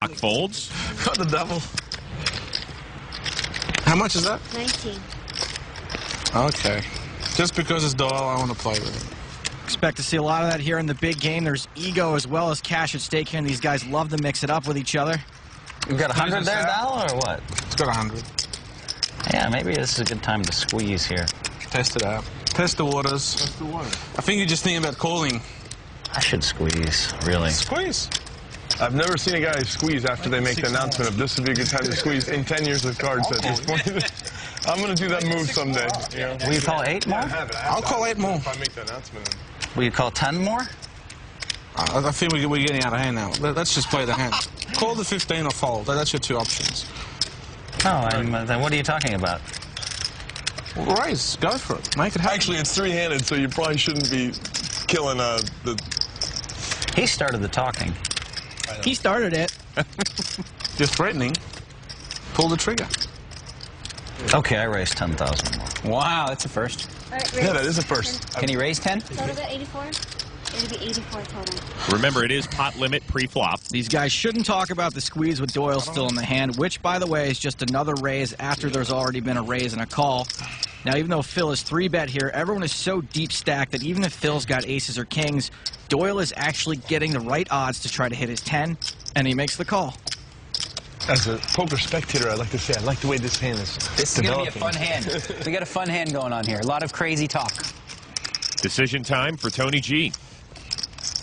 Folds. Got the double. How much is that? 19. Okay. Just because it's Doyle, I want to play with it. Expect to see a lot of that here in the big game. There's ego as well as cash at stake here, and these guys love to mix it up with each other. You got 100 there, Dal, or what? It's got 100. Yeah, maybe this is a good time to squeeze here. Test it out. Test the waters. Test the water. I think you're just thinking about calling. I should squeeze, really. Squeeze. I've never seen a guy squeeze after they make the announcement of this would be a good time to squeeze in 10 years of cards at this point. I'm going to do that move someday. You know? Will you call 8 more? I'll call 8 more. If I make the announcement. Will you call 10 more? I think we're getting out of hand now. Let's just play the hand. Call the 15 or fold. That's your two options. No, then what are you talking about? Well, raise. Go for it. Make it happen. Actually, it's three-handed, so you probably shouldn't be killing the... He started the talking. He started it. You're threatening. Pull the trigger. Okay, I raised 10,000 more. Wow, that's a first. All right, Yeah, that is a first. Can he raise 10? Total at 84? It'll be 84 total. Remember, it is pot limit pre-flop. These guys shouldn't talk about the squeeze with Doyle still in the hand, which, by the way, is just another raise after there's already been a raise and a call. Now, even though Phil is 3-bet here, everyone is so deep stacked that even if Phil's got aces or kings, Doyle is actually getting the right odds to try to hit his 10, and he makes the call. As a poker spectator, I'd like to say I like the way this hand is This is going to be a fun hand. We got a fun hand going on here. A lot of crazy talk. Decision time for Tony G.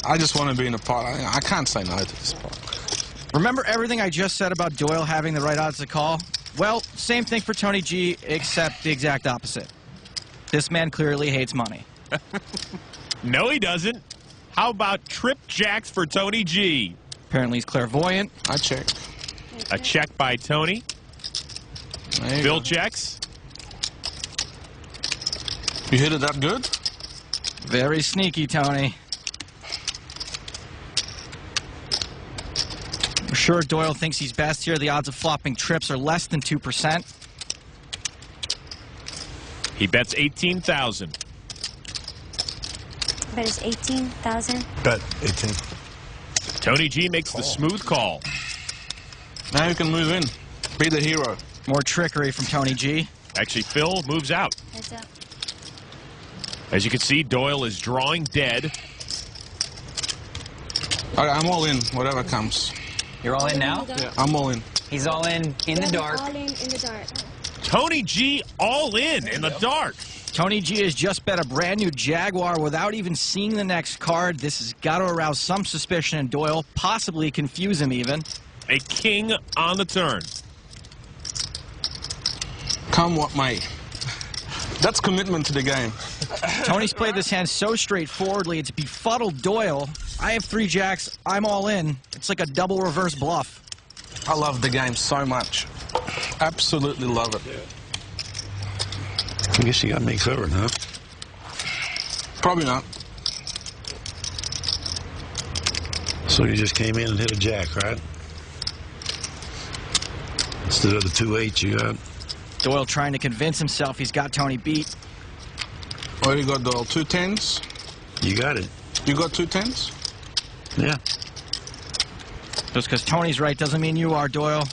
I just want to be in a pot. I can't say no to this pot. Remember everything I just said about Doyle having the right odds to call? Well, same thing for Tony G, except the exact opposite. This man clearly hates money. No, he doesn't. How about trip jacks for Tony G? Apparently he's clairvoyant. I check. A check by Tony. There you Phil go. checks. You hit it that good? Very sneaky, Tony. I'm sure Doyle thinks he's best here. The odds of flopping trips are less than 2%. He bets 18,000. Bet is 18,000. Bet 18. Tony G makes the smooth call. Now you can move in. Be the hero. More trickery from Tony G. Actually, Phil moves out. Heads up. As you can see, Doyle is drawing dead. I'm all in, whatever comes. You're all in now? Yeah, I'm all in. He's all in the dark. All in the dark. Tony G all in the dark. Tony G has just bet a brand new Jaguar without even seeing the next card. This has got to arouse some suspicion in Doyle, possibly confuse him even. A king on the turn. Come what may. That's commitment to the game. Tony's played this hand so straightforwardly, it's befuddled Doyle. I have 3 jacks, I'm all in. It's like a double reverse bluff. I love the game so much. Absolutely love it. I guess you got me covered, huh? Probably not. So you just came in and hit a jack, right? Instead of the 2-8 you got. Doyle trying to convince himself he's got Tony beat. What do you got, Doyle? 2 10s? You got it. You got 2 10s? Yeah. Just because Tony's right doesn't mean you are, Doyle.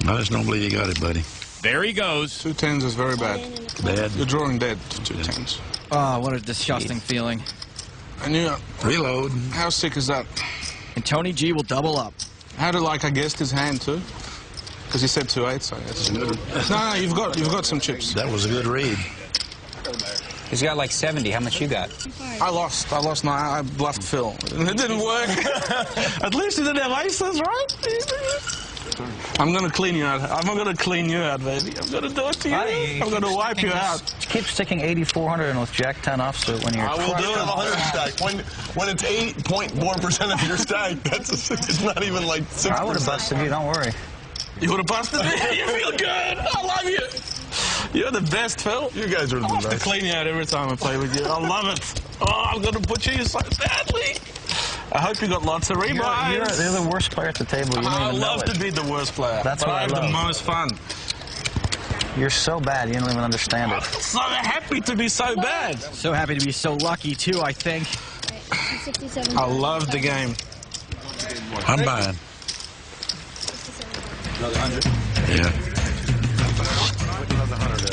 I just don't believe you got it, buddy. There he goes. 2 10s is very All bad. in the Bad. You're drawing dead to 2 10s. Oh, what a disgusting feeling. And you, Reload. how sick is that? And Tony G will double up. How did I guessed his hand too? Because he said 2 8s, I guess. No, you've got some chips. That was a good read. He's got like 70. How much you got? I lost. No, I bluffed Phil. It didn't work. At least he didn't have aces, right? I'm gonna clean you out. I'm gonna clean you out, baby. I'm gonna do it to you. I'm gonna wipe you out. Keep sticking 8,400 and with Jack 10 offsuit when you're... I will do it on a 100 stack. When it's 8.4% of your stack, it's not even like 6%. I would have busted you, don't worry. You would have busted me? You feel good. I love you. You're the best, Phil. You guys are the I have to best. clean you out every time I play with you. I love it. Oh, I'm gonna butcher you so badly. I hope you got lots of rebuys. You're the worst player at the table. You don't I even know love it. to be the worst player. That's but what I have I the love. most fun. You're so bad, you don't even understand it. So happy to be so bad. So happy to be so lucky, too, I think. All right, 67. I love the game. I'm buying. Yeah.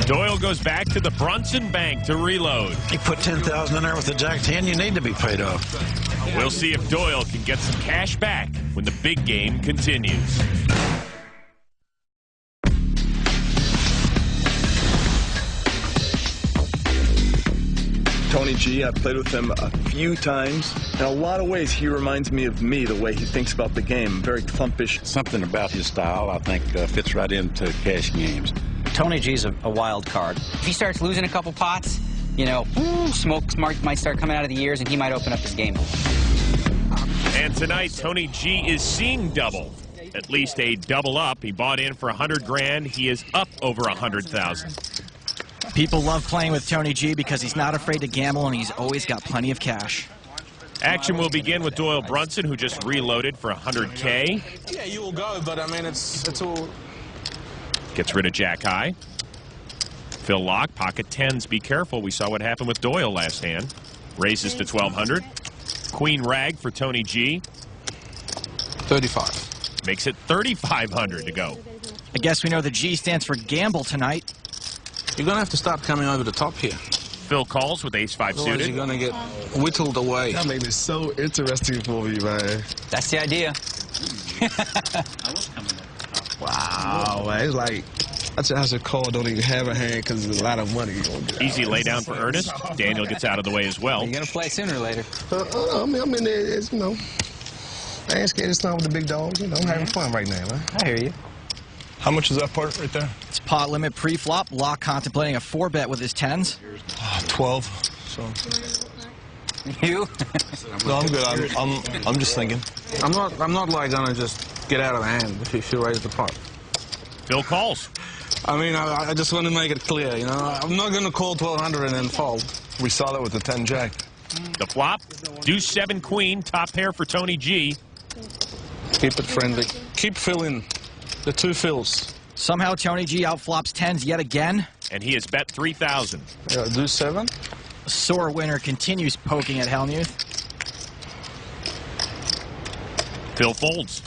Doyle goes back to the Brunson bank to reload. You put 10,000 in there with the jack 10, you need to be paid off. We'll see if Doyle can get some cash back when the big game continues. Tony G, I've played with him a few times. In a lot of ways, he reminds me of me, the way he thinks about the game. Very clumpish. Something about his style, I think, fits right into cash games. Tony G's a wild card. If he starts losing a couple pots, you know, smoke might start coming out of the ears, and he might open up his game. And tonight, Tony G is seeing double. At least a double up. He bought in for 100 grand. He is up over 100,000. People love playing with Tony G because he's not afraid to gamble and he's always got plenty of cash. Action will begin with Doyle Brunson, who just reloaded for 100K. Yeah, you will go, but I mean, it's all. Gets rid of Jack High. Phil Lock, pocket tens. Be careful. We saw what happened with Doyle last hand. Raises to 1,200. Queen Rag for Tony G. 35. Makes it 3,500 to go. I guess we know the G stands for gamble tonight. You're going to have to start coming over the top here. Phil calls with ace-5 Otherwise, suited. you're going to get whittled away. That made it so interesting for me, man. That's the idea. Wow, man. It's like, I should call, don't even have a hand because there's a lot of money you're going to get. Easy lay down for Ernest. Daniel gets out of the way as well. You're going to play sooner or later. I mean, I'm in there, it's, you know, I ain't scared to stand with the big dogs. You know, I'm having fun right now, man. I hear you. How much is that part right there? It's pot limit pre-flop. Lock contemplating a 4-bet with his tens. 12. So. You? No, I'm good. I'm just thinking. I'm not like going to just get out of the hand if you raise the pot. Phil calls. I mean, I just want to make it clear, you know. I'm not going to call 1,200 and then fold. We saw that with the 10 jack. The flop, deuce 7 queen, top pair for Tony G. Keep it friendly. Keep filling the two fills. Somehow Tony G outflops tens yet again. And he has bet 3,000. Yeah, do 7. A sore winner continues poking at Hellmuth. Phil folds.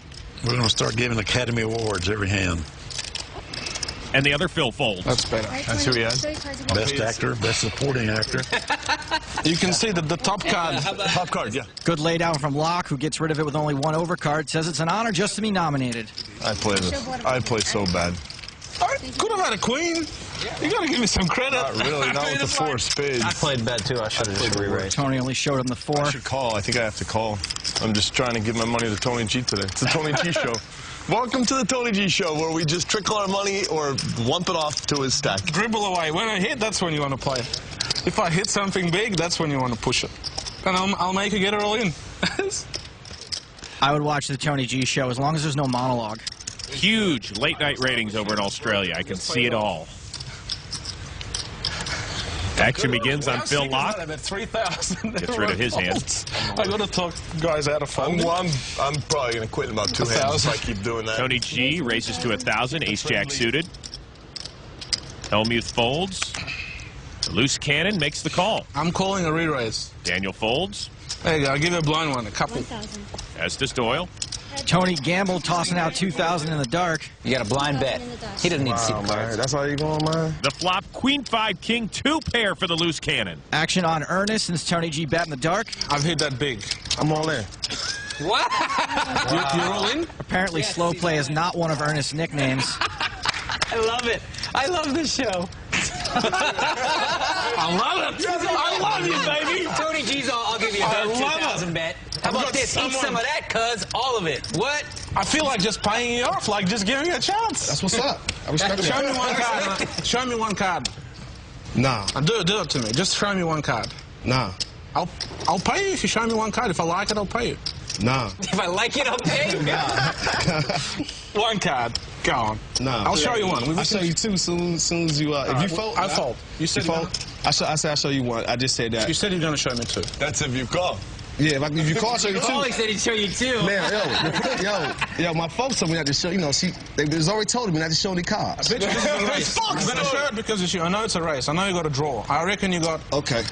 We're going to start giving Academy Awards every hand. And the other Phil folds. That's better. That's who he has. Best actor, best supporting actor. You can see the top card. Top card, yeah. Good laydown from Locke, who gets rid of it with only 1 overcard. Says it's an honor just to be nominated. I play so bad. I could have had a queen. You got to give me some credit. Not really, not with the 4 spades. I played bad too. I should have just re-raised. Tony only showed him the 4. I should call. I think I have to call. I'm just trying to give my money to Tony G today. It's the Tony G show. Welcome to the Tony G show, where we just trickle our money or lump it off to his stack. Dribble away. When I hit, that's when you want to play. If I hit something big, that's when you want to push it. And I'll make you get it all in. I would watch the Tony G show as long as there's no monologue. Huge late-night ratings over in Australia. I can see it all. Action begins on Phil Lock. I'm at 3,000. Gets rid of his hand. I got to talk guys out of folding. I'm probably going to quit in about 2 hands if I keep doing that. Tony G raises to 1,000. Ace-Jack suited. Hellmuth folds. The loose cannon makes the call. I'm calling a re-raise. Daniel folds. There you go. I'll give you a blind one. A couple. 1,000. As does Doyle. Tony gambled, tossing out 2,000 in the dark. You got a blind bet. He doesn't need to see the cards. That's how you going, man? The flop, Queen 5, King 2 pair for the loose cannon. Action on Ernest since Tony G bet in the dark. I've hit that big. I'm all in. What? You're all in? Apparently slow play is not one of Ernest's nicknames. I love it. I love this show. I love it. I love you, baby. Tony G's I'll give you a I love 2,000 bet. How about this? Eat some of that, cuz. All of it. What? I feel like just paying you off, like just giving you a chance. That's what's up. I respect Show that. me one card. Man. Show me one card. Nah, Do it to me. Just show me one card. nah, I'll pay you if you show me one card. If I like it, I'll pay you. nah, If I like it, I'll pay you. One card. Go on. nah. I'll show you one. I'll show you 2 soon as you. If you fold, I fold. You said fold. I said I'll show you 1. I just said that. You said you're going to show me 2. That's if you call. Yeah, if you call, I'll show you 2. Paulie said he'd show you 2. Man, yo, my folks told me not to show. You know, they was already told me not to show any cards. I bet you this is a race. I'm going to show it because it's you. I know it's a race. I know you got a draw. I reckon you got Okay,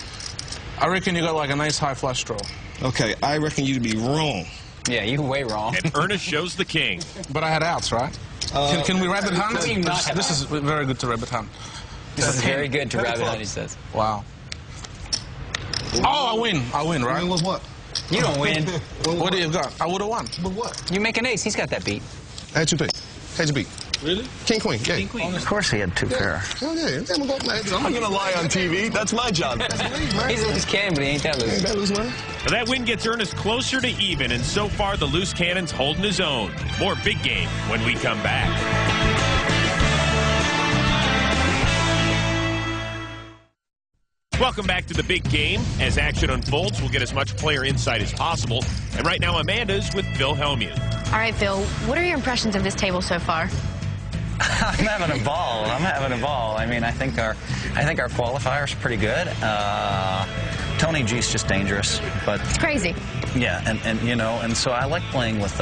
like an ace high flush draw. okay. I reckon you to be wrong. Yeah, you way wrong. And Ernest shows the king. But I had outs, right? Can we rabbit hunt? How do you not have This is very good to rabbit hunt. This is very good to rabbit hunt, he says. Wow. Oh, I win, right? With what? You don't win. What do you got? I would have won. With what? You make an ace. He's got that beat. I had 2 picks. Had you beat. Really? King, queen, yeah. King, queen. Of course he had 2 pair. Oh, yeah. I'm going to lie on TV. That's my job. He's a loose cannon, but he ain't that loose. Ain't that loose, man? Well, that win gets Ernest closer to even, and so far the loose cannon's holding his own. More big game when we come back. Welcome back to the big game. As action unfolds, we'll get as much player insight as possible. And right now, Amanda's with Phil Hellmuth. All right, Phil, what are your impressions of this table so far? I'm having a ball. I mean, I think our qualifier's pretty good. Tony G's just dangerous, but It's crazy. yeah, and you know, and so I like playing with